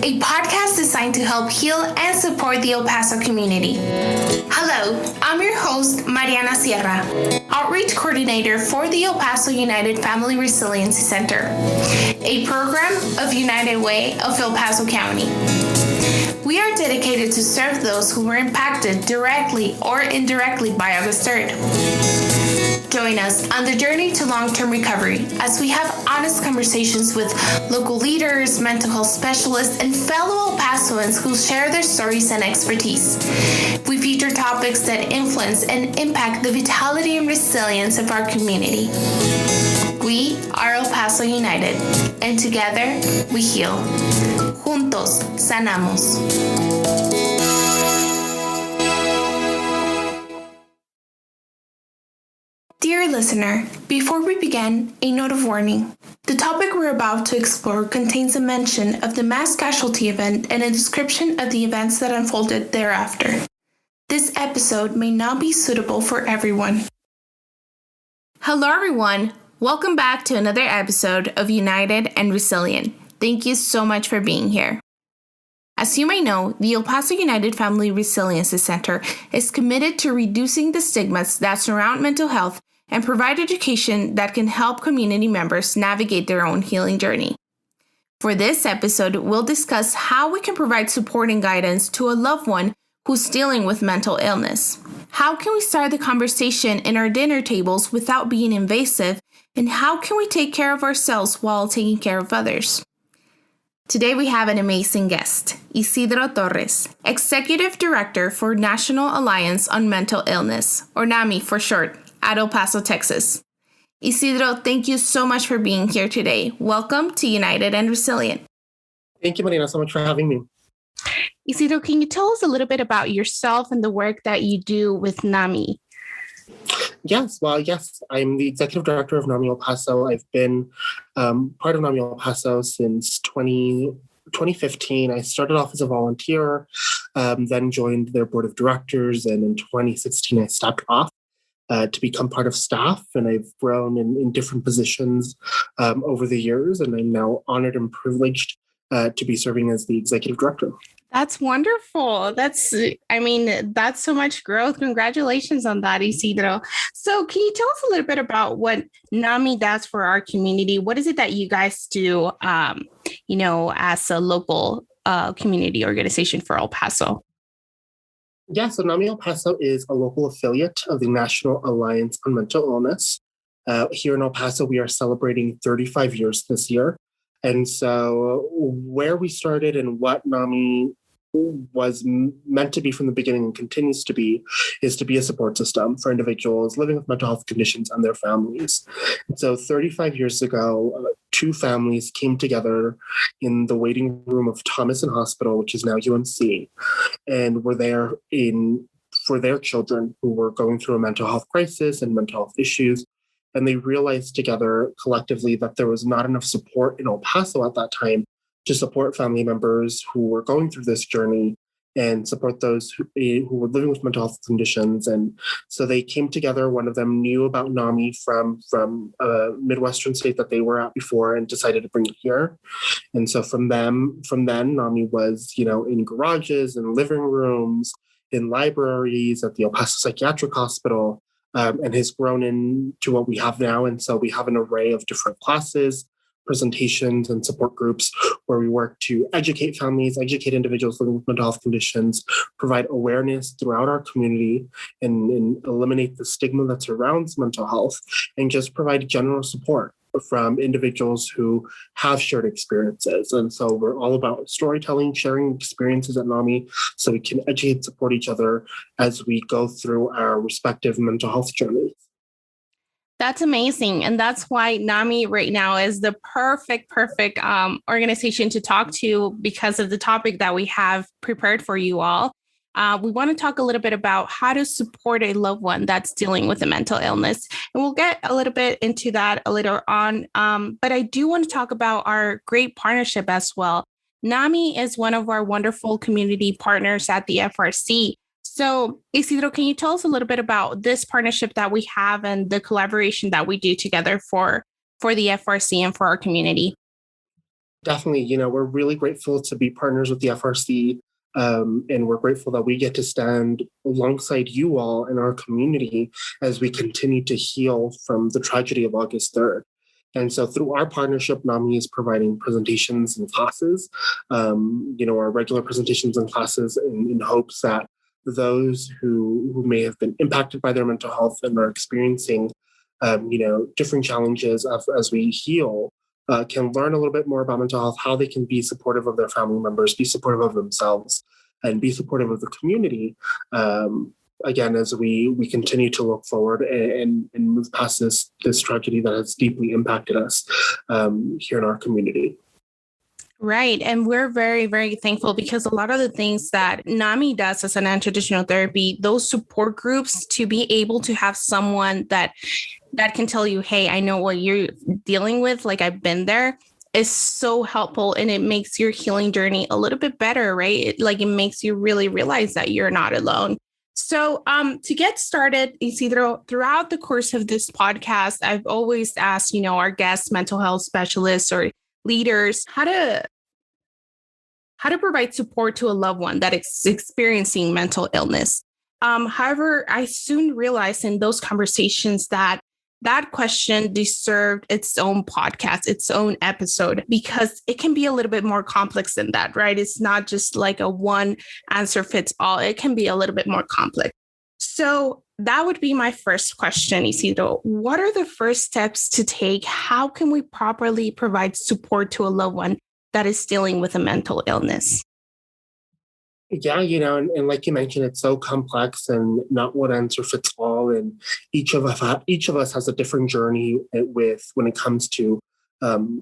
a podcast designed to help heal and support the El Paso community. Hello, I'm your host, Mariana Sierra, Outreach Coordinator for the El Paso United Family Resiliency Center, a program of United Way of El Paso County. We are dedicated to serve those who were impacted directly or indirectly by August 3rd. Join us on the journey to long-term recovery as we have honest conversations with local leaders, mental health specialists, and fellow El Pasoans who share their stories and expertise. We feature topics that influence and impact the vitality and resilience of our community. We are El Paso United, and together we heal. Juntos sanamos. Dear listener, before we begin, a note of warning. The topic we're about to explore contains a mention of the mass casualty event and a description of the events that unfolded thereafter. This episode may not be suitable for everyone. Hello everyone, welcome back to another episode of United and Resilient. Thank you so much for being here. As you may know, the El Paso United Family Resiliency Center is committed to reducing the stigmas that surround mental health and provide education that can help community members navigate their own healing journey. For this episode, we'll discuss how we can provide support and guidance to a loved one who's dealing with mental illness. How can we start the conversation in our dinner tables without being invasive? And how can we take care of ourselves while taking care of others? Today we have an amazing guest, Isidro Torres, Executive Director for National Alliance on Mental Illness, or Nami for short, at El Paso, Texas. Isidro, thank you so much for being here today. Welcome to United and Resilient. Thank you, Marina, so much for having me. Isidro, can you tell us a little bit about yourself and the work that you do with Nami? Yes, I'm the Executive Director of Nami El Paso. I've been part of Nami El Paso since 2015. I started off as a volunteer, then joined their board of directors, and in 2016 I stepped off to become part of staff, and I've grown in different positions over the years, and I'm now honored and privileged to be serving as the Executive Director. That's wonderful. That's so much growth. Congratulations on that, Isidro. So can you tell us a little bit about what NAMI does for our community? What is it that you guys do, as a local community organization for El Paso? Yeah, so NAMI El Paso is a local affiliate of the National Alliance on Mental Illness. Here in El Paso, we are celebrating 35 years this year. And so where we started and what NAMI was meant to be from the beginning and continues to be is to be a support system for individuals living with mental health conditions and their families. And so 35 years ago, two families came together in the waiting room of Thomason Hospital, which is now UNC, and were there for their children who were going through a mental health crisis and mental health issues. And they realized together collectively that there was not enough support in El Paso at that time to support family members who were going through this journey and support those who were living with mental health conditions. And so they came together. One of them knew about NAMI from a Midwestern state that they were at before and decided to bring it here. And so from then, NAMI was, in garages and living rooms, in libraries, at the El Paso Psychiatric Hospital, and has grown into what we have now. And so we have an array of different classes, presentations, and support groups where we work to educate families, educate individuals living with mental health conditions, provide awareness throughout our community, and eliminate the stigma that surrounds mental health, and just provide general support from individuals who have shared experiences. And so we're all about storytelling, sharing experiences at NAMI so we can educate and support each other as we go through our respective mental health journeys. That's amazing. And that's why NAMI right now is the perfect organization to talk to because of the topic that we have prepared for you all. We want to talk a little bit about how to support a loved one that's dealing with a mental illness. And we'll get a little bit into that later on. But I do want to talk about our great partnership as well. NAMI is one of our wonderful community partners at the FRC. So Isidro, can you tell us a little bit about this partnership that we have and the collaboration that we do together for the FRC and for our community? Definitely, we're really grateful to be partners with the FRC, and we're grateful that we get to stand alongside you all in our community as we continue to heal from the tragedy of August 3rd. And so through our partnership, NAMI is providing presentations and classes, our regular presentations and classes in hopes that those who may have been impacted by their mental health and are experiencing, different challenges as we heal, can learn a little bit more about mental health, how they can be supportive of their family members, be supportive of themselves, and be supportive of the community. Again, as we continue to look forward and move past this tragedy that has deeply impacted us here in our community. Right. And we're very, very thankful because a lot of the things that NAMI does as an non-traditional therapy, those support groups, to be able to have someone that can tell you, hey, I know what you're dealing with, like I've been there, is so helpful. And it makes your healing journey a little bit better, right? It makes you really realize that you're not alone. So to get started, Isidro, throughout the course of this podcast, I've always asked, our guest mental health specialists or leaders how to provide support to a loved one that is experiencing mental illness. However, I soon realized in those conversations that question deserved its own podcast, its own episode, because it can be a little bit more complex than that, right? It's not just like a one answer fits all. It can be a little bit more complex. So that would be my first question, Isidro. What are the first steps to take? How can we properly provide support to a loved one that is dealing with a mental illness? Yeah, and like you mentioned, it's so complex and not one answer fits all. And each of us has a different journey when it comes to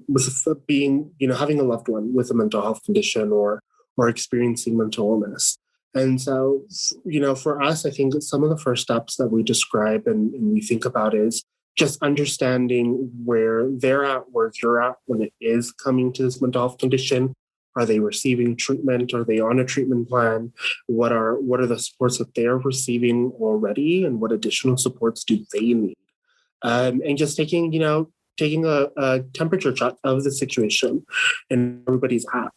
with being, having a loved one with a mental health condition or experiencing mental illness. And so, for us, I think some of the first steps that we describe and we think about is just understanding where they're at, where you're at when it is coming to this mental health condition. Are they receiving treatment? Are they on a treatment plan? What are the supports that they're receiving already, and what additional supports do they need? And just taking a temperature check of the situation and everybody's at.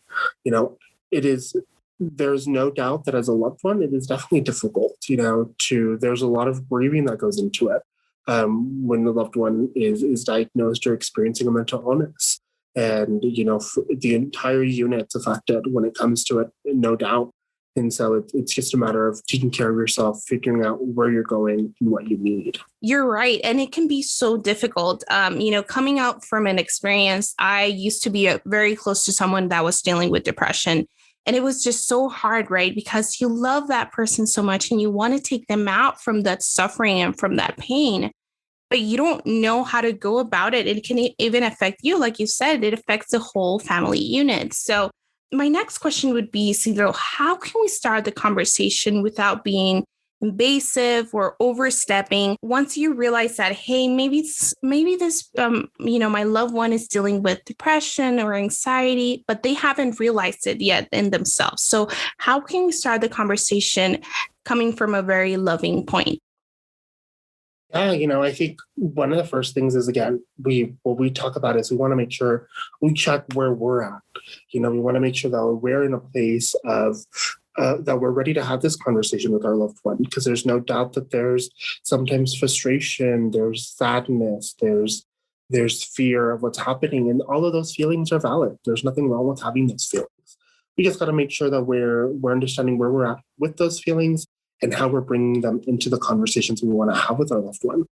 It is. There's no doubt that as a loved one, it is definitely difficult. There's a lot of grieving that goes into it when the loved one is diagnosed or experiencing a mental illness. And, the entire unit's affected when it comes to it, no doubt. And so it's just a matter of taking care of yourself, figuring out where you're going and what you need. You're right. And it can be so difficult. Coming out from an experience, I used to be very close to someone that was dealing with depression. And it was just so hard, right? Because you love that person so much and you want to take them out from that suffering and from that pain, but you don't know how to go about it. It can even affect you. Like you said, it affects the whole family unit. So my next question would be, Isidro, how can we start the conversation without being invasive or overstepping once you realize that, hey, maybe this, my loved one is dealing with depression or anxiety, but they haven't realized it yet in themselves. So how can we start the conversation coming from a very loving point? Yeah, I think one of the first things is, again, what we talk about is we want to make sure we check where we're at. We want to make sure that we're in a place of that we're ready to have this conversation with our loved one, because there's no doubt that there's sometimes frustration, there's sadness, there's fear of what's happening, and all of those feelings are valid. There's nothing wrong with having those feelings. We just got to make sure that we're understanding where we're at with those feelings and how we're bringing them into the conversations we want to have with our loved one.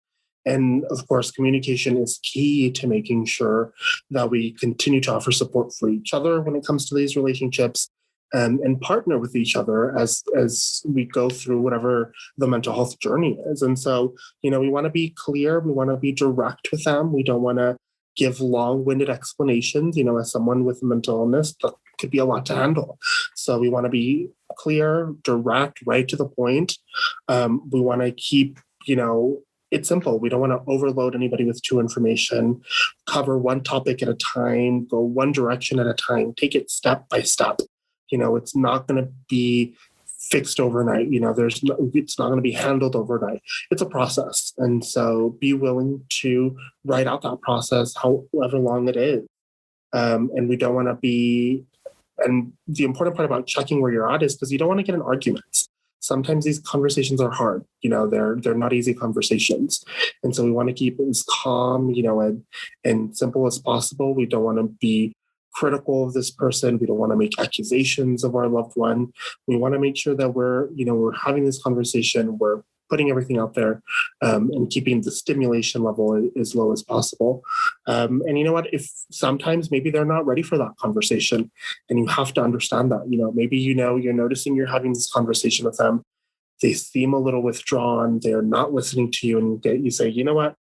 And of course, communication is key to making sure that we continue to offer support for each other when it comes to these relationships, and partner with each other as we go through whatever the mental health journey is. And so, we want to be clear, we want to be direct with them. We don't want to give long-winded explanations. As someone with a mental illness, that could be a lot to handle. So we want to be clear, direct, right to the point. We want to keep, it's simple. We don't want to overload anybody with too information, cover one topic at a time, go one direction at a time, take it step by step. It's not going to be fixed overnight. It's not going to be handled overnight. It's a process. And so be willing to write out that process, however long it is. And we don't want to be, and the important part about checking where you're at is because you don't want to get in arguments. Sometimes these conversations are hard, they're not easy conversations. And so we want to keep it as calm, and simple as possible. We don't want to be critical of this person. We don't want to make accusations of our loved one. We want to make sure that we're having this conversation, we're putting everything out there, and keeping the stimulation level as low as possible. And you know what? If sometimes maybe they're not ready for that conversation, and you have to understand that. Maybe you're noticing you're having this conversation with them. They seem a little withdrawn. They're not listening to you, and you say, you know what?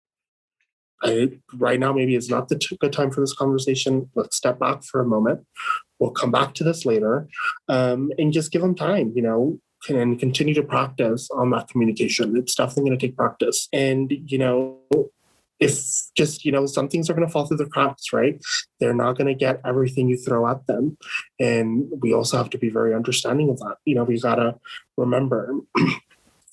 Right now, maybe it's not the good time for this conversation. Let's step back for a moment. We'll come back to this later, and just give them time, and continue to practice on that communication. It's definitely going to take practice. And, if just, some things are going to fall through the cracks, right? They're not going to get everything you throw at them. And we also have to be very understanding of that. We got to remember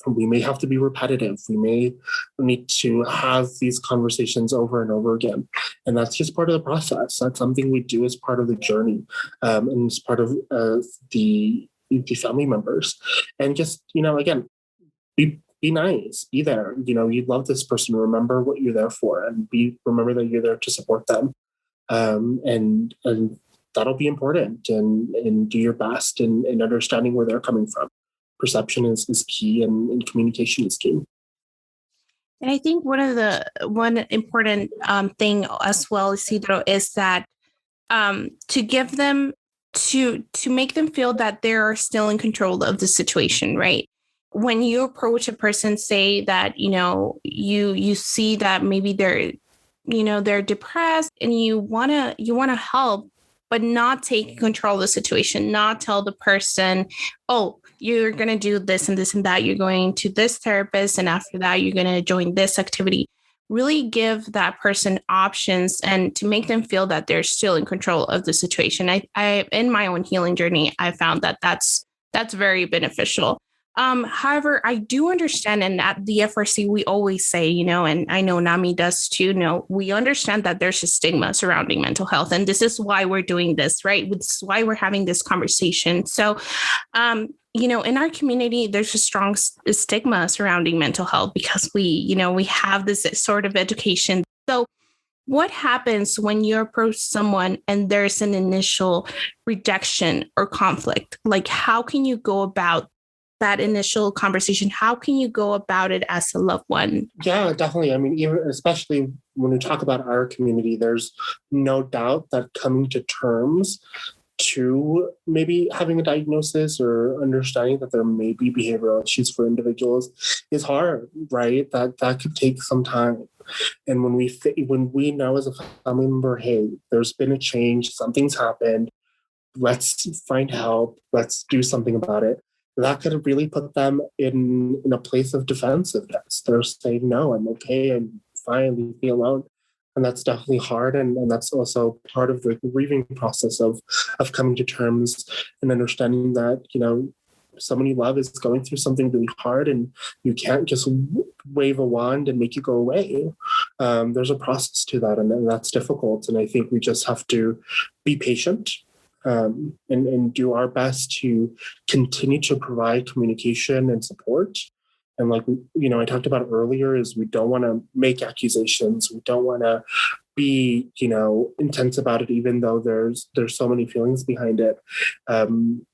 we may have to be repetitive. We may need to have these conversations over and over again. And that's just part of the process. That's something we do as part of the journey, and as part of the family members. And just, again, be nice, be there. You love this person. Remember what you're there for, and remember that you're there to support them. And that'll be important, and do your best in understanding where they're coming from. Perception is key, and communication is key. And I think one important thing as well, Isidro, is that to give them to make them feel that they're still in control of the situation, right? When you approach a person, say that you see that maybe they're depressed, and you wanna help, but not take control of the situation, not tell the person, oh, you're going to do this and this and that. You're going to this therapist, and after that, you're going to join this activity. Really give that person options, and to make them feel that they're still in control of the situation. I in my own healing journey, I found that that's very beneficial. However, I do understand, and at the FRC, we always say, and I know Nami does too, we understand that there's a stigma surrounding mental health. And this is why we're doing this, right? This is why we're having this conversation. So, in our community, there's a strong stigma surrounding mental health because we have this sort of education. So what happens when you approach someone and there's an initial rejection or conflict? Like, how can you go about that initial conversation? How can you go about it as a loved one? Yeah, definitely. I mean, even especially when we talk about our community, there's no doubt that coming to terms to maybe having a diagnosis or understanding that there may be behavioral issues for individuals is hard, right? That could take some time. And when we know as a family member, hey, there's been a change, something's happened, let's find help, let's do something about it, that could really put them in a place of defensiveness. They're saying, no, I'm okay, I'm fine, leave me alone. And that's definitely hard. And that's also part of the grieving process of coming to terms and understanding that, someone you love is going through something really hard, and you can't just wave a wand and make it go away. There's a process to that, and that's difficult. And I think we just have to be patient, and do our best to continue to provide communication and support. And like, I talked about earlier, is we don't want to make accusations. We don't want to be, intense about it, even though there's so many feelings behind it. And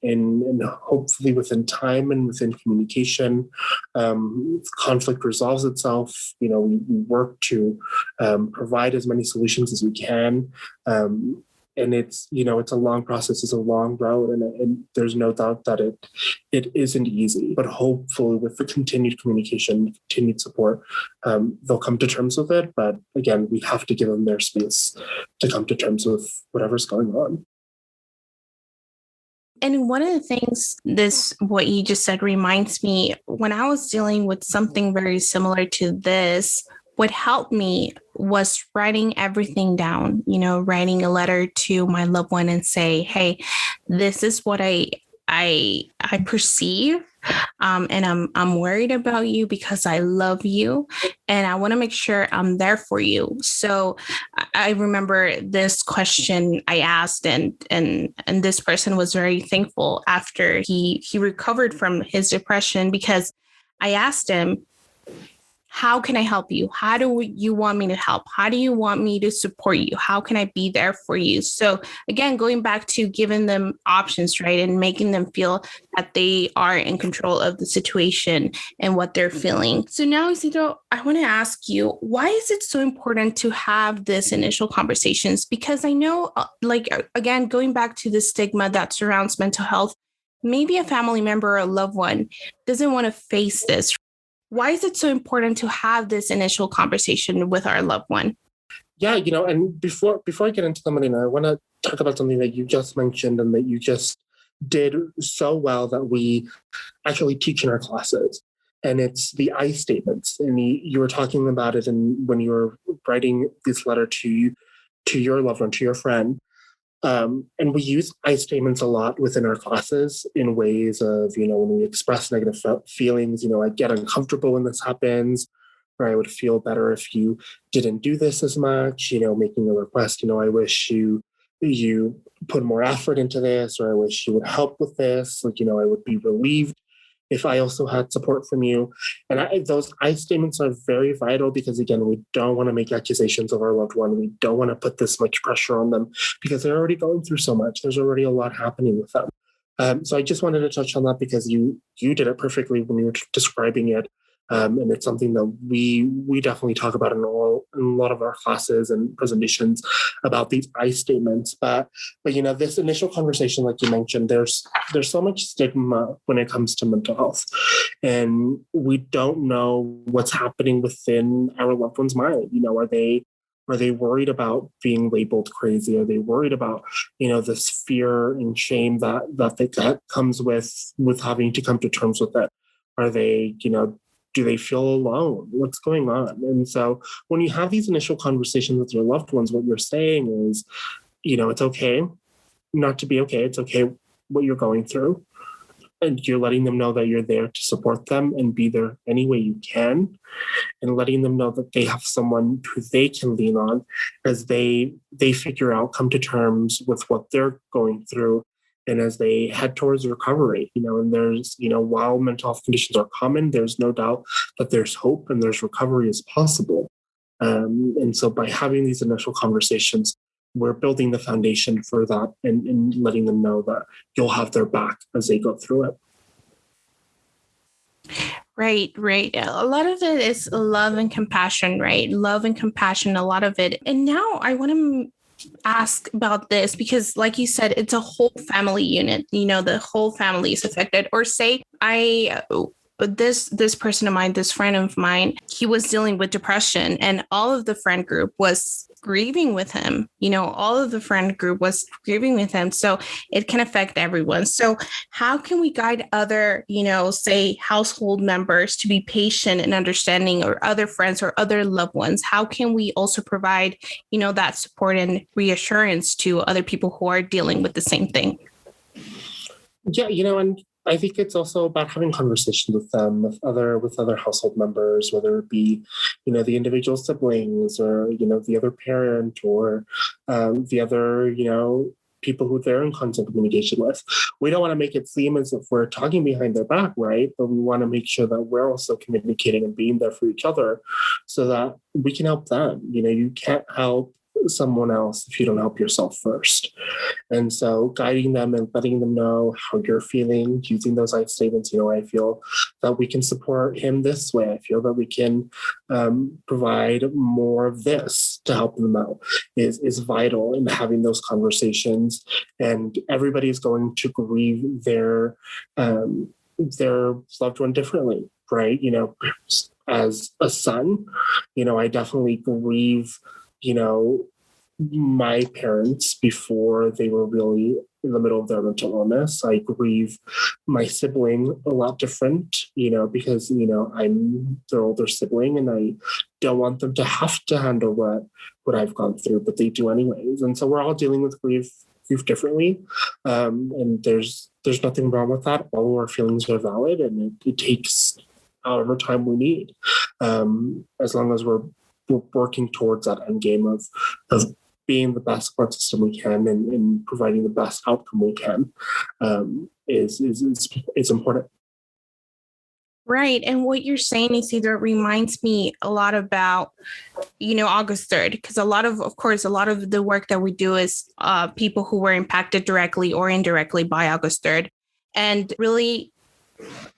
hopefully within time and within communication, conflict resolves itself. We work to provide as many solutions as we can. And it's a long process, it's a long road, and there's no doubt that it isn't easy. But hopefully, with the continued communication, continued support, they'll come to terms with it. But again, we have to give them their space to come to terms with whatever's going on. And one of the things what you just said reminds me, when I was dealing with something very similar to this, what helped me was writing everything down, writing a letter to my loved one and say, hey, this is what I perceive. And I'm worried about you because I love you, and I want to make sure I'm there for you. So I remember this question I asked, and this person was very thankful after he recovered from his depression, because I asked him, how can I help you? How do you want me to help? How do you want me to support you? How can I be there for you? So again, going back to giving them options, right? And making them feel that they are in control of the situation and what they're feeling. So now, Isidro, I want to ask you, why is it so important to have this initial conversations? Because I know, again, going back to the stigma that surrounds mental health, maybe a family member or a loved one doesn't want to face this. Why is it so important to have this initial conversation with our loved one? Yeah, and before I get into the Marina, I want to talk about something that you just mentioned and that you just did so well that we actually teach in our classes. And it's the I statements. And you were talking about it when you were writing this letter to your loved one, to your friend. And we use I statements a lot within our classes in ways of, when we express negative feelings, I get uncomfortable when this happens, or I would feel better if you didn't do this as much, making a request, I wish you put more effort into this, or I wish you would help with this. I would be relieved if I also had support from you. And those I statements are very vital because, again, we don't want to make accusations of our loved one. We don't want to put this much pressure on them because they're already going through so much. There's already a lot happening with them. So I just wanted to touch on that because you did it perfectly when you were describing it. And it's something that we definitely talk about in a lot of our classes and presentations about these I statements. But this initial conversation, like you mentioned, there's so much stigma when it comes to mental health, and we don't know what's happening within our loved one's mind. Are they worried about being labeled crazy? Are they worried about, this fear and shame that comes with having to come to terms with it? Are they, do they feel alone? What's going on? And so when you have these initial conversations with your loved ones, what you're saying is, it's okay not to be okay. It's okay what you're going through. And you're letting them know that you're there to support them and be there any way you can. And letting them know that they have someone who they can lean on as they figure out, come to terms with what they're going through. And as they head towards recovery, and there's, while mental health conditions are common, there's no doubt that there's hope and there's recovery is possible. And so by having these initial conversations, we're building the foundation for that and letting them know that you'll have their back as they go through it. Right. A lot of it is love and compassion, right? Love and compassion, a lot of it. And now I want to ask about this because, like you said, it's a whole family unit. The whole family is affected. Or say this person of mine, this friend of mine, he was dealing with depression, and all of the friend group was grieving with him. All of the friend group was grieving with him. So it can affect everyone. So how can we guide other, say household members to be patient and understanding, or other friends or other loved ones? How can we also provide, that support and reassurance to other people who are dealing with the same thing? Yeah, and I think it's also about having conversations with them, with other household members, whether it be, the individual siblings or, the other parent or the other, people who they're in constant communication with. We don't want to make it seem as if we're talking behind their back, right? But we want to make sure that we're also communicating and being there for each other so that we can help them. You can't help someone else if you don't help yourself first. And so guiding them and letting them know how you're feeling, using those I statements, I feel that we can support him this way. I feel that we can provide more of this to help them out is vital in having those conversations. And everybody's going to grieve their loved one differently, right? As a son, I definitely grieve my parents before they were really in the middle of their mental illness. I grieve my sibling a lot different, because, I'm their older sibling and I don't want them to have to handle what I've gone through, but they do anyways. And so we're all dealing with grief differently. And there's nothing wrong with that. All of our feelings are valid and it takes however time we need. As long as we're we're working towards that end game of being the best support system we can and providing the best outcome we can is important. Right. And what you're saying, Isidro, reminds me a lot about, August 3rd, because a lot of the work that we do is people who were impacted directly or indirectly by August 3rd. And really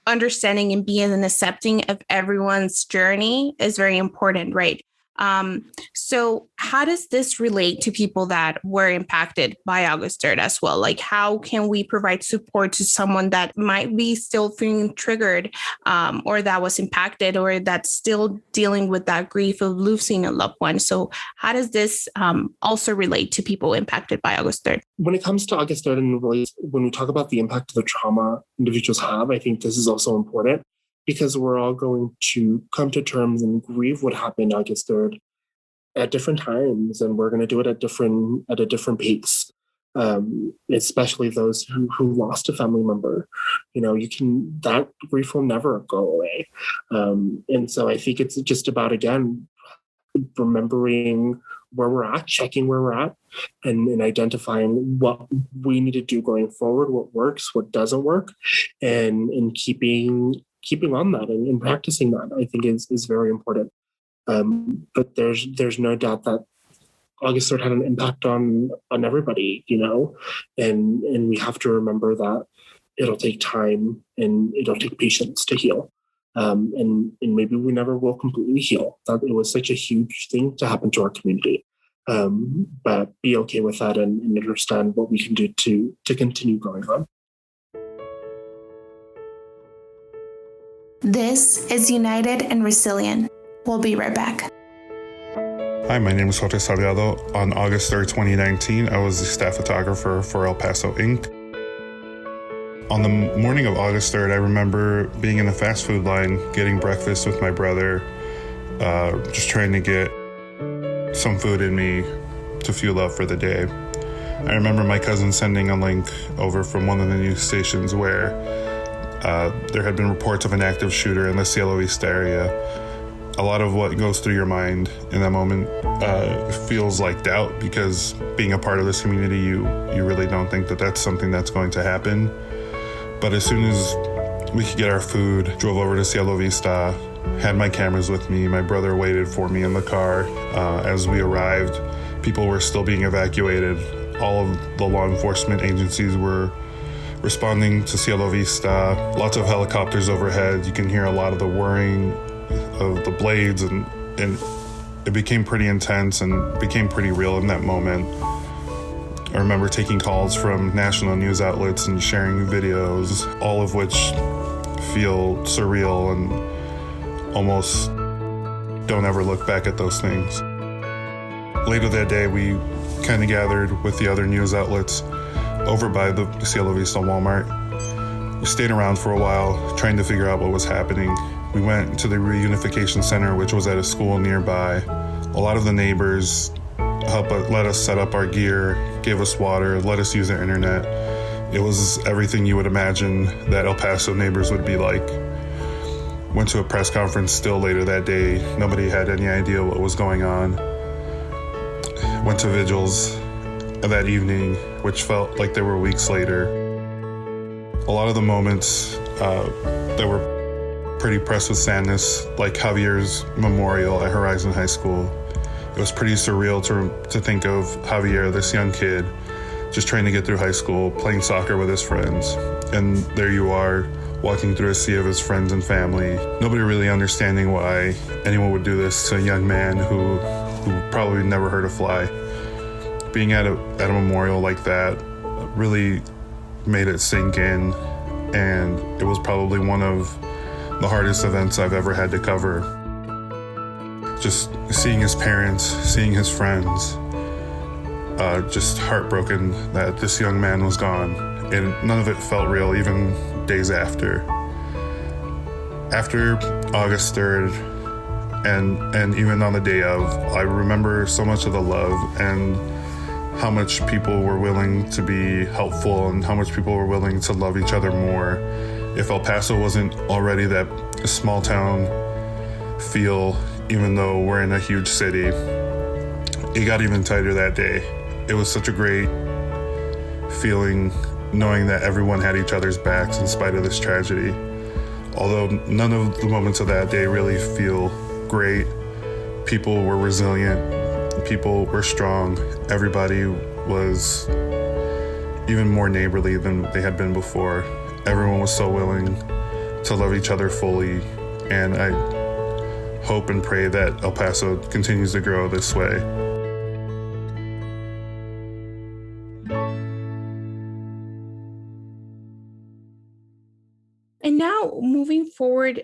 understanding and being and accepting of everyone's journey is very important, right? So how does this relate to people that were impacted by August 3rd as well? Like, how can we provide support to someone that might be still feeling triggered or that was impacted or that's still dealing with that grief of losing a loved one? So how does this also relate to people impacted by August 3rd? When it comes to August 3rd and when we talk about the impact of the trauma individuals have, I think this is also important, because we're all going to come to terms and grieve what happened August 3rd at different times, and we're going to do it at a different pace. Especially those who lost a family member, that grief will never go away. And so I think it's just about, again, remembering where we're at, checking where we're at, and identifying what we need to do going forward, what works, what doesn't work, and keeping on that and practicing that, I think is very important. But there's no doubt that August 3rd had an impact on everybody, and we have to remember that it'll take time and it'll take patience to heal. And maybe we never will completely heal. That it was such a huge thing to happen to our community. But be okay with that and understand what we can do to continue going on. This is United and Resilient. We'll be right back. Hi, my name is Jorge Salgado. On August 3rd, 2019, I was the staff photographer for El Paso Inc. On the morning of August 3rd, I remember being in a fast food line, getting breakfast with my brother, just trying to get some food in me to fuel up for the day. I remember my cousin sending a link over from one of the news stations where there had been reports of an active shooter in the Cielo Vista area. A lot of what goes through your mind in that moment feels like doubt, because being a part of this community, you really don't think that that's something that's going to happen. But as soon as we could get our food, drove over to Cielo Vista, had my cameras with me. My brother waited for me in the car. As we arrived, people were still being evacuated. All of the law enforcement agencies were responding to Cielo Vista. Lots of helicopters overhead. You can hear a lot of the whirring of the blades, and it became pretty intense and became pretty real in that moment. I remember taking calls from national news outlets and sharing videos, all of which feel surreal and almost don't ever look back at those things. Later that day, we kind of gathered with the other news outlets over by the Cielo Vista Walmart. We stayed around for a while, trying to figure out what was happening. We went to the reunification center, which was at a school nearby. A lot of the neighbors let us set up our gear, gave us water, let us use their internet. It was everything you would imagine that El Paso neighbors would be like. Went to a press conference still later that day. Nobody had any idea what was going on. Went to vigils that evening, which felt like they were weeks later. A lot of the moments that were pretty pressed with sadness, like Javier's memorial at Horizon High School. It was pretty surreal to think of Javier, this young kid, just trying to get through high school, playing soccer with his friends. And there you are, walking through a sea of his friends and family. Nobody really understanding why anyone would do this to a young man who probably never heard a fly. Being at a memorial like that really made it sink in, and it was probably one of the hardest events I've ever had to cover. Just seeing his parents, seeing his friends, just heartbroken that this young man was gone, and none of it felt real, even days after. After August 3rd, and even on the day of, I remember so much of the love and how much people were willing to be helpful and how much people were willing to love each other more. If El Paso wasn't already that small town feel even though we're in a huge city, it got even tighter that day. It was such a great feeling knowing that everyone had each other's backs in spite of this tragedy. Although none of the moments of that day really feel great, people were resilient, people were strong, everybody was even more neighborly than they had been before. Everyone was so willing to love each other fully, and I hope and pray that El Paso continues to grow this way. And now moving forward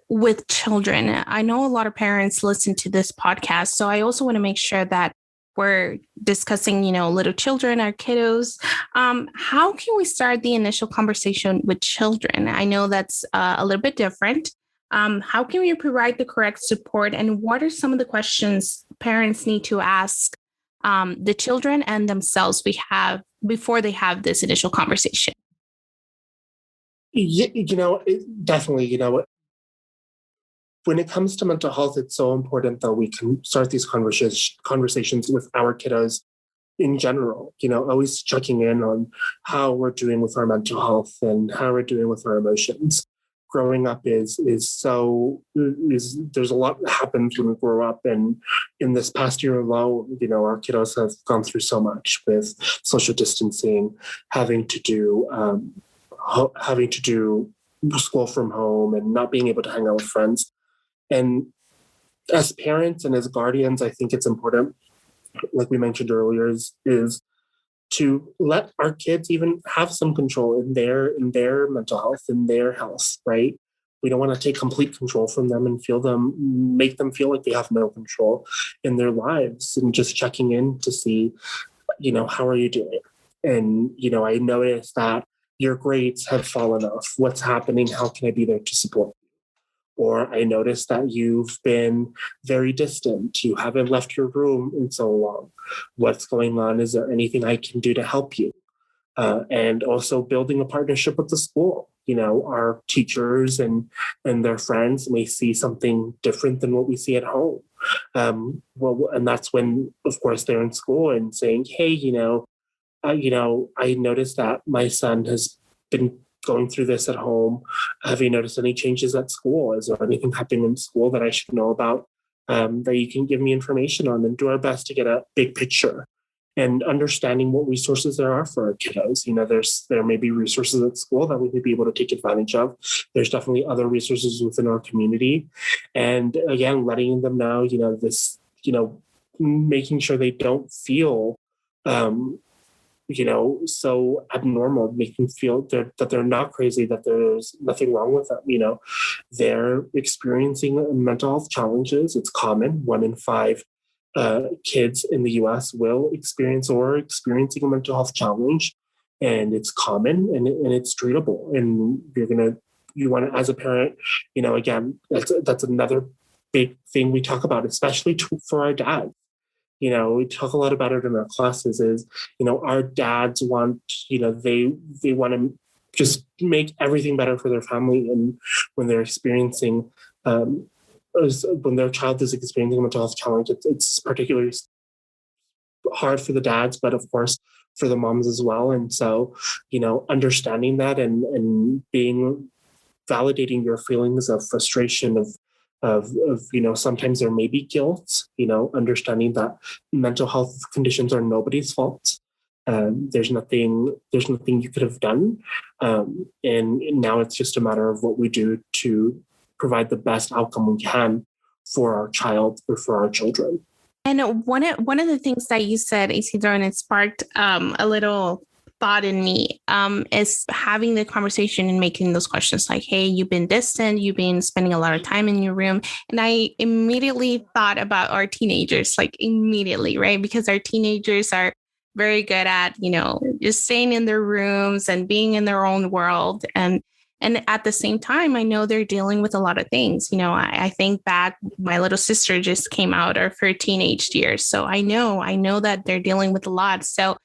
with children, I know a lot of parents listen to this podcast, so I also want to make sure that we're discussing, little children, our kiddos. How can we start the initial conversation with children? I know that's a little bit different. How can we provide the correct support, and what are some of the questions parents need to ask the children and themselves before they have this initial conversation? Definitely, when it comes to mental health, it's so important that we can start these conversations with our kiddos in general, always checking in on how we're doing with our mental health and how we're doing with our emotions. Growing up is there's a lot that happens when we grow up, and in this past year alone, our kiddos have gone through so much with social distancing, having to do school from home and not being able to hang out with friends. And as parents and as guardians, I think it's important, like we mentioned earlier, is to let our kids even have some control in their mental health, in their health, right? We don't want to take complete control from them and make them feel like they have no control in their lives, and just checking in to see, how are you doing? And, I noticed that your grades have fallen off. What's happening? How can I be there to support you? Or I noticed that you've been very distant. You haven't left your room in so long. What's going on? Is there anything I can do to help you? And also building a partnership with the school. Our teachers and their friends may see something different than what we see at home. And that's when, of course, they're in school and saying, hey, I noticed that my son has been going through this at home. Have you noticed any changes at school? Is there anything happening in school that I should know about that you can give me information on, and do our best to get a big picture and understanding what resources there are for our kiddos. There may be resources at school that we may be able to take advantage of. There's definitely other resources within our community. And again, letting them know, making sure they don't feel so abnormal, make them feel that they're not crazy, that there's nothing wrong with them. They're experiencing mental health challenges. It's common. 1 in 5 kids in the US will experience or are experiencing a mental health challenge, and it's common and it's treatable. And you want to, as a parent, again, that's another big thing we talk about, especially for our dads. We talk a lot about it in our classes is, our dads want, they want to just make everything better for their family. And when they're experiencing, when their child is experiencing a mental health challenge, it's particularly hard for the dads, but of course for the moms as well. And so, understanding that and validating your feelings of frustration, of sometimes there may be guilt, understanding that mental health conditions are nobody's fault. There's nothing you could have done. And now it's just a matter of what we do to provide the best outcome we can for our child or for our children. And one of the things that you said, Isidro, and it sparked a little thought in me, is having the conversation and making those questions like, hey, you've been distant, you've been spending a lot of time in your room. And I immediately thought about our teenagers, like immediately, right? Because our teenagers are very good at, just staying in their rooms and being in their own world. And at the same time, I know they're dealing with a lot of things. I think back, my little sister just came out of her teenage years. So I know that they're dealing with a lot. So,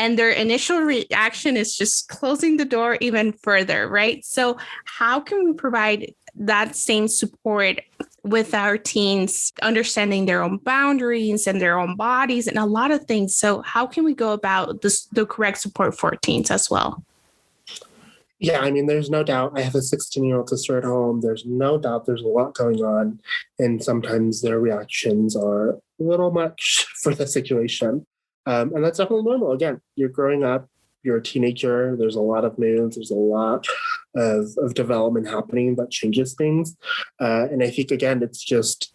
and their initial reaction is just closing the door even further, right? So how can we provide that same support with our teens, understanding their own boundaries and their own bodies and a lot of things. So how can we go about the correct support for teens as well? Yeah, I mean, there's no doubt. I have a 16-year-old sister at home. There's no doubt there's a lot going on. And sometimes their reactions are a little much for the situation. And that's definitely normal. Again, you're growing up, you're a teenager. There's a lot of news. There's a lot of development happening that changes things. And I think, again, it's just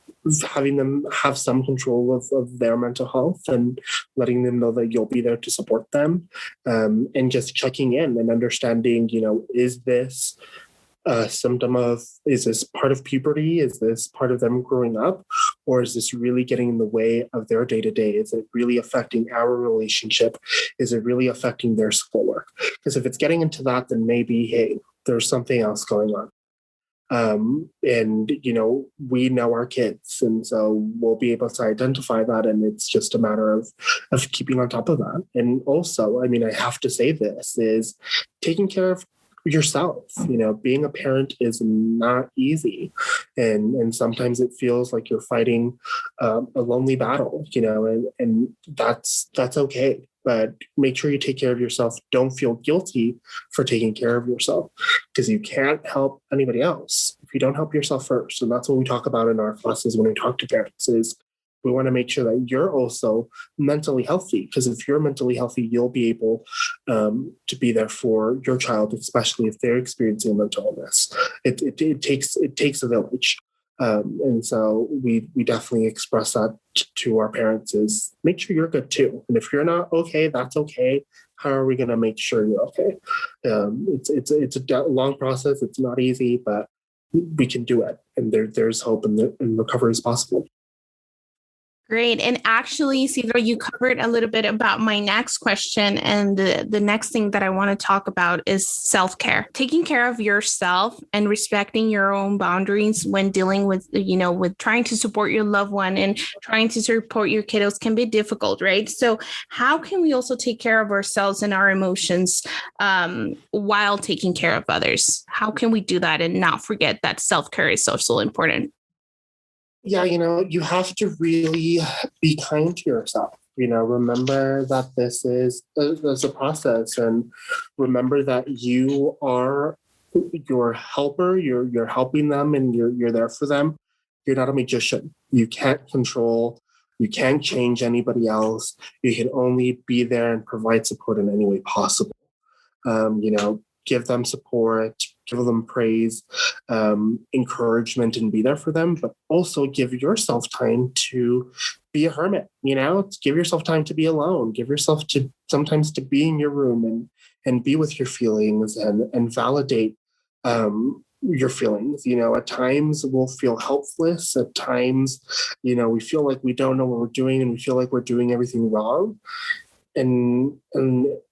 having them have some control of their mental health and letting them know that you'll be there to support them, and just checking in and understanding, is this a symptom of, is this part of puberty? Is this part of them growing up? Or is this really getting in the way of their day-to-day? Is it really affecting our relationship? Is it really affecting their schoolwork? Because if it's getting into that, then maybe, hey, there's something else going on. And, we know our kids, and so we'll be able to identify that. And it's just a matter of keeping on top of that. And also, I mean, I have to say this is taking care of yourself. Being a parent is not easy. And sometimes it feels like you're fighting a lonely battle, and that's okay. But make sure you take care of yourself. Don't feel guilty for taking care of yourself, because you can't help anybody else if you don't help yourself first. And that's what we talk about in our classes when we talk to parents is we want to make sure that you're also mentally healthy, because if you're mentally healthy, you'll be able to be there for your child, especially if they're experiencing mental illness. It takes a village. And so we definitely express that to our parents is make sure you're good too. And if you're not okay, that's okay. How are we going to make sure you're okay? It's a long process. It's not easy, but we can do it. And there's hope and recovery is possible. Great. And actually, Isidro, you covered a little bit about my next question. And the next thing that I want to talk about is self-care. Taking care of yourself and respecting your own boundaries when dealing with, with trying to support your loved one and trying to support your kiddos can be difficult, right? So how can we also take care of ourselves and our emotions while taking care of others? How can we do that and not forget that self-care is so important? Yeah, you have to really be kind to yourself. Remember that this is a process, and remember that you are your helper. You're helping them, and you're there for them. You're not a magician. You can't control. You can't change anybody else. You can only be there and provide support in any way possible. Give them support, give them praise, encouragement, and be there for them, but also give yourself time to be a hermit, give yourself time to be alone, give yourself to sometimes to be in your room and be with your feelings and validate your feelings. At times we'll feel helpless. At times, we feel like we don't know what we're doing and we feel like we're doing everything wrong. And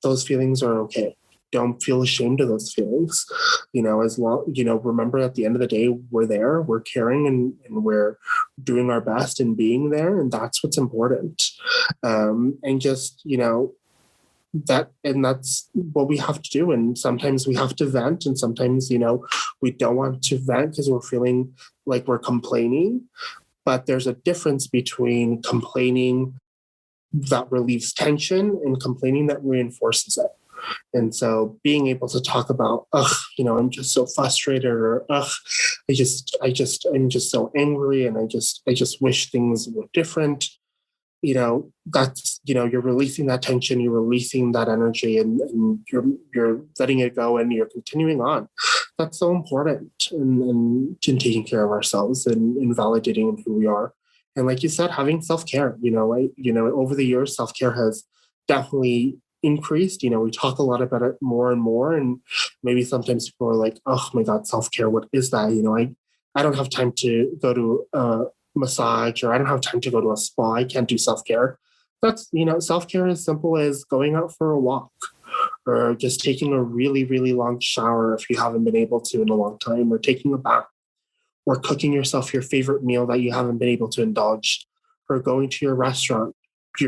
those feelings are okay. Don't feel ashamed of those feelings. As long, remember at the end of the day, we're there, we're caring, and we're doing our best and being there. And that's what's important. And just, that's what we have to do. And sometimes we have to vent, and sometimes, we don't want to vent because we're feeling like we're complaining. But there's a difference between complaining that relieves tension and complaining that reinforces it. And so being able to talk about, I'm just so frustrated, or I'm just so angry, and I just wish things were different. That's, you're releasing that tension, you're releasing that energy, and you're letting it go, and you're continuing on. That's so important in taking care of ourselves and validating who we are. And like you said, having self-care, over the years, self-care has definitely increased. We talk a lot about it more and more, and maybe sometimes people are like, oh my God, self-care, what is that? I don't have time to go to a massage, or I don't have time to go to a spa. I can't do self-care. That's, self-care is simple as going out for a walk, or just taking a really, really long shower if you haven't been able to in a long time, or taking a bath, or cooking yourself your favorite meal that you haven't been able to indulge, or going to your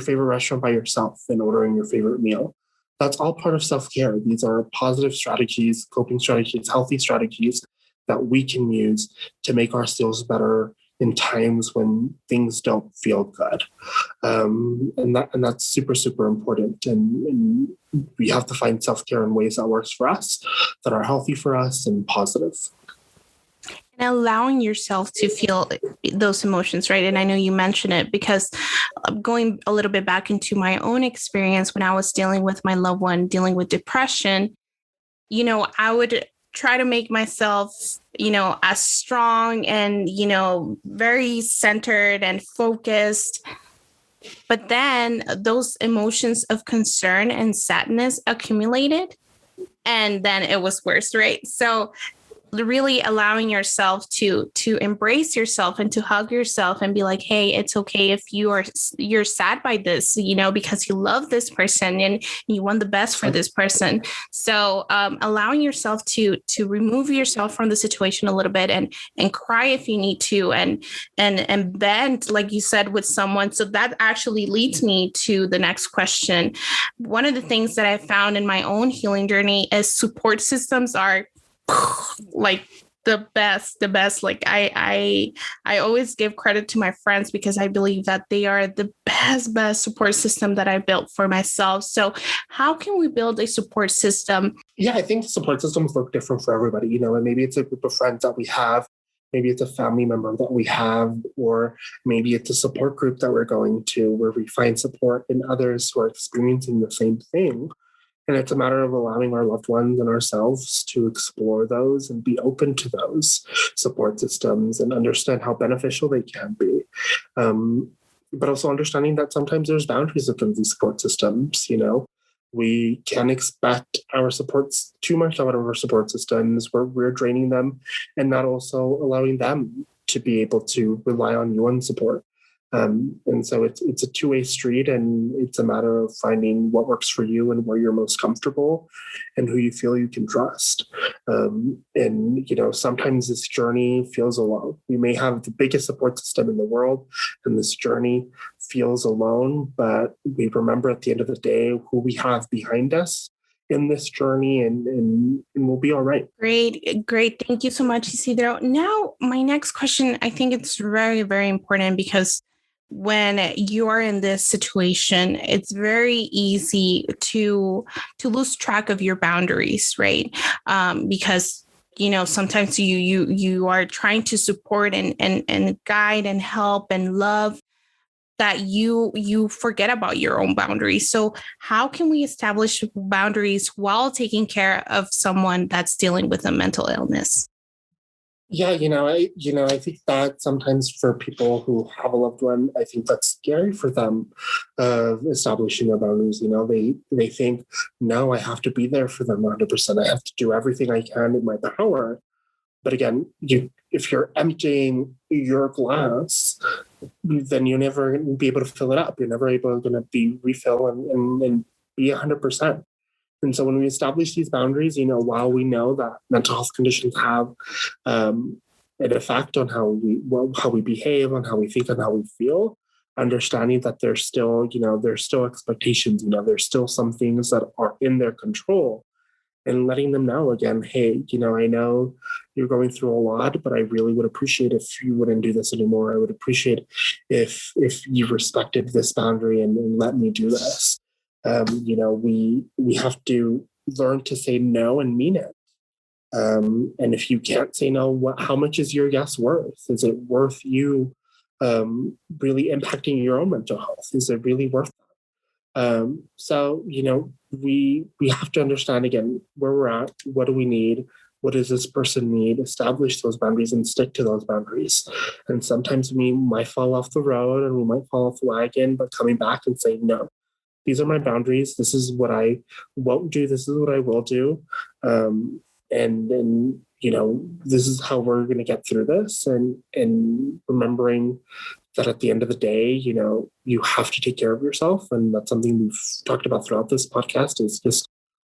favorite restaurant by yourself and ordering your favorite meal. That's all part of self-care. These are positive strategies, coping strategies, healthy strategies that we can use to make ourselves better, in times when things don't feel good. And that's super, super important. And we have to find self-care in ways that works for us, that are healthy for us and positive. And allowing yourself to feel those emotions, right? And I know you mentioned it because going a little bit back into my own experience when I was dealing with my loved one, dealing with depression, I would try to make myself, as strong and, very centered and focused. But then those emotions of concern and sadness accumulated, and then it was worse, right? So really allowing yourself to embrace yourself and to hug yourself and be like, hey, it's okay if you're sad by this, because you love this person and you want the best for this person. So allowing yourself to remove yourself from the situation a little bit and cry if you need to and bend, like you said, with someone. So that actually leads me to the next question. One of the things that I found in my own healing journey is support systems are like the best. Like I always give credit to my friends because I believe that they are the best support system that I built for myself. So how can we build a support system? Yeah, I think support systems look different for everybody, and maybe it's a group of friends that we have, maybe it's a family member that we have, or maybe it's a support group that we're going to where we find support in others who are experiencing the same thing. And it's a matter of allowing our loved ones and ourselves to explore those and be open to those support systems and understand how beneficial they can be. But also understanding that sometimes there's boundaries within these support systems. We can't expect our supports too much out of our support systems where we're draining them and not also allowing them to be able to rely on you and support. And so it's a two-way street, and it's a matter of finding what works for you and where you're most comfortable and who you feel you can trust. And sometimes this journey feels alone. We may have the biggest support system in the world, and this journey feels alone, but we remember at the end of the day who we have behind us in this journey, and we'll be all right. Great. Thank you so much, Isidro. Now, my next question, I think it's very, very important because when you are in this situation, it's very easy to lose track of your boundaries, right? Because sometimes you are trying to support and guide and help and love that you forget about your own boundaries. So how can we establish boundaries while taking care of someone that's dealing with a mental illness? Yeah, I think that sometimes for people who have a loved one, I think that's scary for them, establishing their boundaries. They think, no, I have to be there for them 100%. I have to do everything I can in my power. But again, if you're emptying your glass, then you're never going to be able to fill it up. You're never able to be refill and be 100%. And so when we establish these boundaries, while we know that mental health conditions have an effect on how we behave, on how we think, and how we feel, understanding that there's still expectations, there's still some things that are in their control, and letting them know again, hey, I know you're going through a lot, but I really would appreciate if you wouldn't do this anymore. I would appreciate if you respected this boundary and let me do this. We have to learn to say no and mean it. And if you can't say no, how much is your yes worth? Is it worth you really impacting your own mental health? Is it really worth that? So we have to understand again where we're at. What do we need? What does this person need? Establish those boundaries and stick to those boundaries. And sometimes we might fall off the road and we might fall off the wagon, but coming back and saying no. These are my boundaries. This is what I won't do. This is what I will do. And this is how we're going to get through this. And remembering that at the end of the day, you have to take care of yourself. And that's something we've talked about throughout this podcast, is just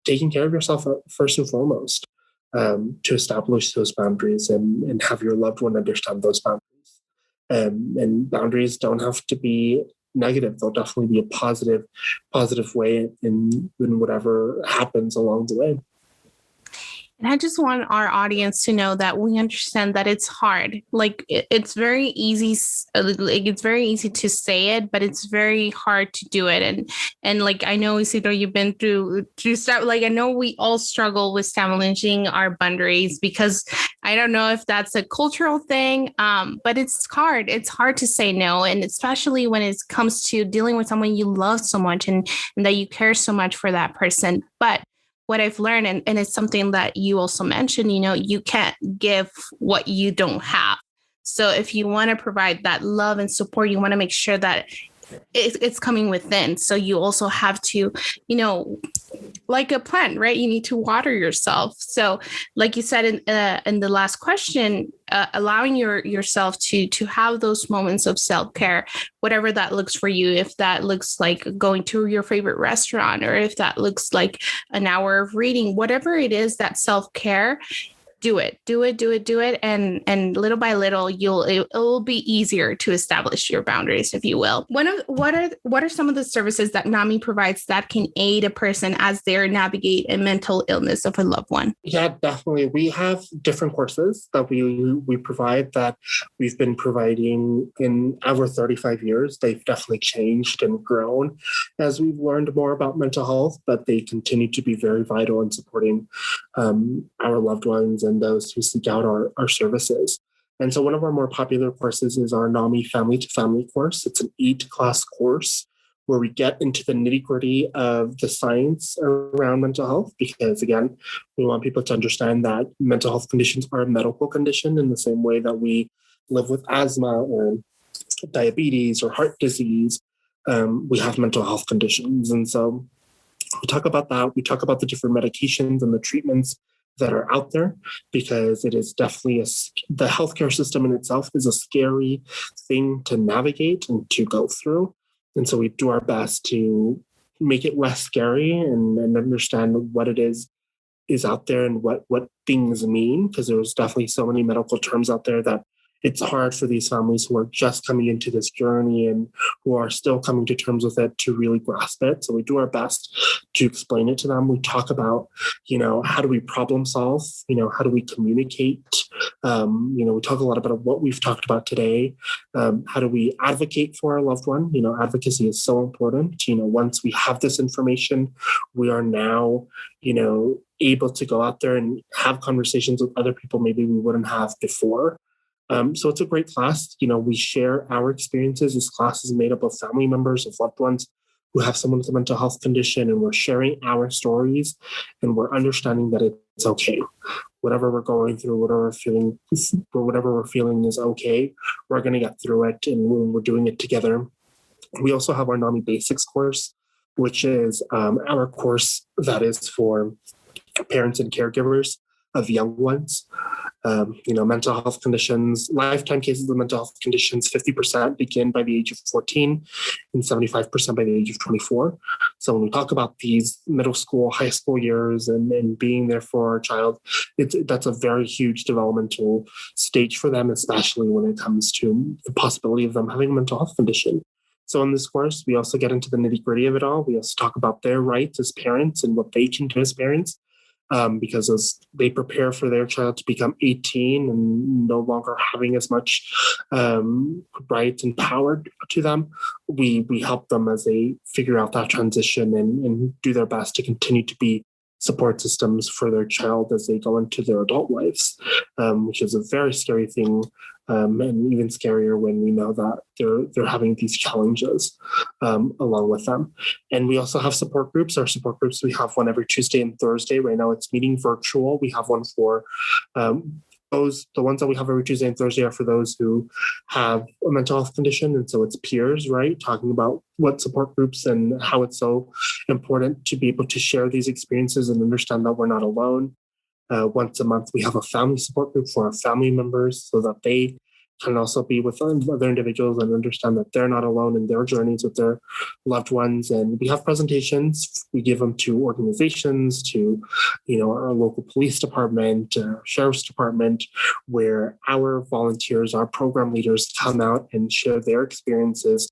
taking care of yourself first and foremost, to establish those boundaries and have your loved one understand those boundaries. And boundaries don't have to be negative. They'll definitely be a positive way in whatever happens along the way. And I just want our audience to know that we understand that it's hard. Like it's very easy. Like it's very easy to say it, but it's very hard to do it. And like I know, Isidro, you've been through stuff. Like I know we all struggle with establishing our boundaries because I don't know if that's a cultural thing, but it's hard. It's hard to say no, and especially when it comes to dealing with someone you love so much and that you care so much for that person. But what I've learned, and it's something that you also mentioned, you can't give what you don't have. So if you want to provide that love and support, you want to make sure that it's coming within. So you also have to, like a plant, right? You need to water yourself. So like you said in the last question, allowing yourself to have those moments of self-care, whatever that looks for you, if that looks like going to your favorite restaurant, or if that looks like an hour of reading, whatever it is, that self-care, do it. And little by little, it will be easier to establish your boundaries, if you will. What are some of the services that NAMI provides that can aid a person as they navigate a mental illness of a loved one? Yeah, definitely. We have different courses that we provide that we've been providing in our 35 years. They've definitely changed and grown as we've learned more about mental health, but they continue to be very vital in supporting our loved ones and those who seek out our services. And so one of our more popular courses is our NAMI Family to Family course. It's an 8-class course where we get into the nitty-gritty of the science around mental health, because again, we want people to understand that mental health conditions are a medical condition in the same way that we live with asthma or diabetes or heart disease. We have mental health conditions. And so we talk about that. We talk about the different medications and the treatments that are out there, because it is definitely the healthcare system in itself is a scary thing to navigate and to go through. And so we do our best to make it less scary and understand what it is out there and what things mean, because there's definitely so many medical terms out there that it's hard for these families who are just coming into this journey and who are still coming to terms with it to really grasp it. So we do our best to explain it to them. We talk about, how do we problem solve? How do we communicate? We talk a lot about what we've talked about today. How do we advocate for our loved one? Advocacy is so important. Once we have this information, we are now, able to go out there and have conversations with other people maybe we wouldn't have before. So it's a great class. We share our experiences. This class is made up of family members, of loved ones who have someone with a mental health condition, and we're sharing our stories, and we're understanding that it's okay. Whatever we're going through, whatever we're feeling is okay. We're going to get through it, and we're doing it together. We also have our NAMI Basics course, which is our course that is for parents and caregivers of young ones. Mental health conditions, lifetime cases of mental health conditions, 50% begin by the age of 14 and 75% by the age of 24. So when we talk about these middle school, high school years and being there for our child, that's a very huge developmental stage for them, especially when it comes to the possibility of them having a mental health condition. So in this course, we also get into the nitty-gritty of it all. We also talk about their rights as parents and what they can do as parents. Because as they prepare for their child to become 18 and no longer having as much rights and power to them, we help them as they figure out that transition and do their best to continue to be support systems for their child as they go into their adult lives, which is a very scary thing, and even scarier when we know that they're having these challenges along with them. And we also have support groups. Our support groups, we have one every Tuesday and Thursday. Right now it's meeting virtual. We have one for the ones that we have every Tuesday and Thursday are for those who have a mental health condition. And so it's peers, right? Talking about what support groups and how it's so important to be able to share these experiences and understand that we're not alone. Once a month, we have a family support group for our family members so that they can also be with other individuals and understand that they're not alone in their journeys with their loved ones. And we have presentations. We give them to organizations, to our local police department, sheriff's department, where our volunteers, our program leaders come out and share their experiences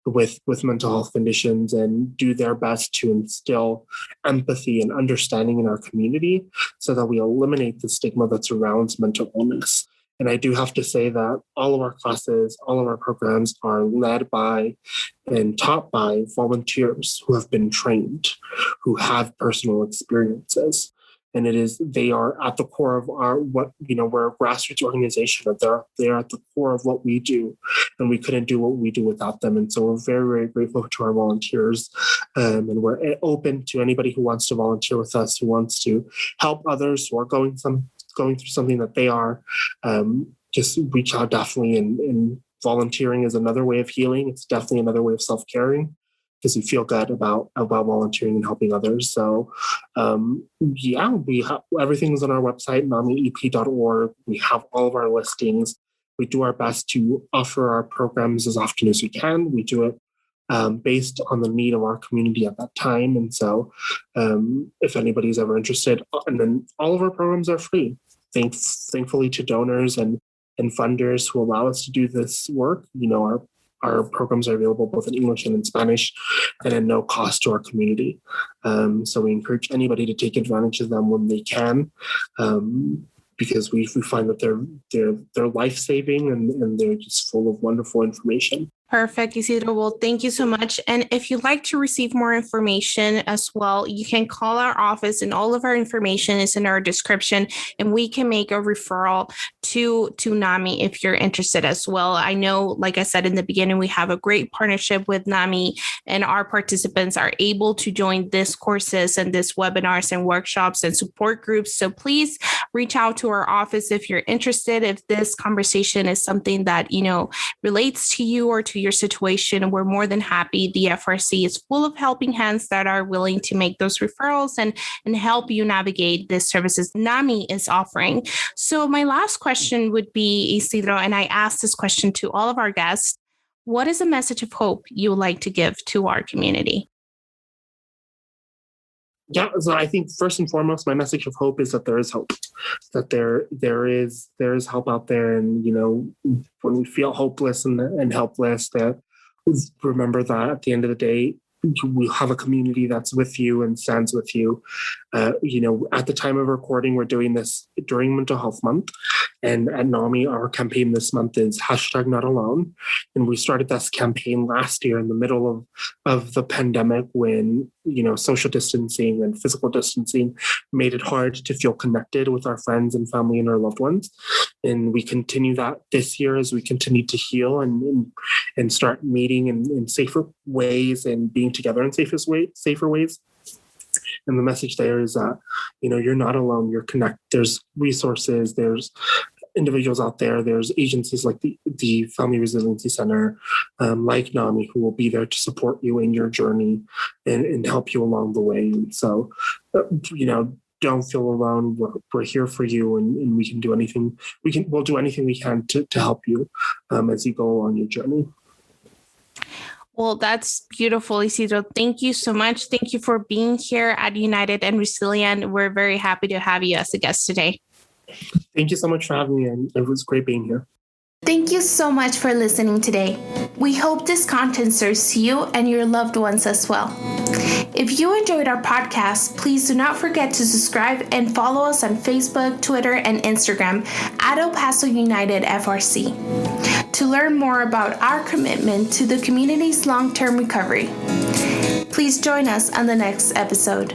with mental health conditions and do their best to instill empathy and understanding in our community so that we eliminate the stigma that surrounds mental illness. And I do have to say that all of our classes, all of our programs are led by and taught by volunteers who have been trained, who have personal experiences. And they are at the core of we're a grassroots organization. They're at the core of what we do, and we couldn't do what we do without them. And so we're very, very grateful to our volunteers, and we're open to anybody who wants to volunteer with us, who wants to help others who are going through something that they are. Just reach out definitely, and volunteering is another way of healing. It's definitely another way of self-caring, because you feel good about volunteering and helping others. So, we have everything's on our website, namiep.org. We have all of our listings. We do our best to offer our programs as often as we can. We do it based on the need of our community at that time. And so, if anybody's ever interested, and then all of our programs are free. Thankfully to donors and funders who allow us to do this work. Our programs are available both in English and in Spanish, and at no cost to our community. So we encourage anybody to take advantage of them when they can, because we find that they're life-saving and they're just full of wonderful information. Perfect, Isidro. Well, thank you so much. And if you'd like to receive more information as well, you can call our office, and all of our information is in our description, and we can make a referral to Nami if you're interested as well. I know, like I said in the beginning, we have a great partnership with Nami, and our participants are able to join these courses and these webinars and workshops and support groups. So please reach out to our office if you're interested. If this conversation is something that, relates to you or to your situation, we're more than happy. The FRC is full of helping hands that are willing to make those referrals and help you navigate the services Nami is offering. So my last question would be, Isidro, and I ask this question to all of our guests, what is a message of hope you would like to give to our community? Yeah, so I think first and foremost, my message of hope is that there is hope, that there is help out there. And, when we feel hopeless and helpless, that remember that at the end of the day, we have a community that's with you and stands with you. At the time of recording, we're doing this during Mental Health Month. And at NAMI, our campaign this month is #NotAlone. And we started this campaign last year in the middle of the pandemic, when, social distancing and physical distancing made it hard to feel connected with our friends and family and our loved ones. And we continue that this year as we continue to heal and start meeting in safer ways and being together in safer ways. And the message there is that, you're not alone, you're connected. There's resources, there's individuals out there, there's agencies like the Family Resiliency Center, like NAMI, who will be there to support you in your journey and help you along the way. And so, don't feel alone. We're here for you, and we can do anything. We'll do anything we can to help you as you go on your journey. Well, that's beautiful, Isidro. Thank you so much. Thank you for being here at United and Resilient. We're very happy to have you as a guest today. Thank you so much for having me, and it was great being here. Thank you so much for listening today. We hope this content serves you and your loved ones as well. If you enjoyed our podcast, please do not forget to subscribe and follow us on Facebook, Twitter, and Instagram at El Paso United FRC to learn more about our commitment to the community's long-term recovery. Please join us on the next episode.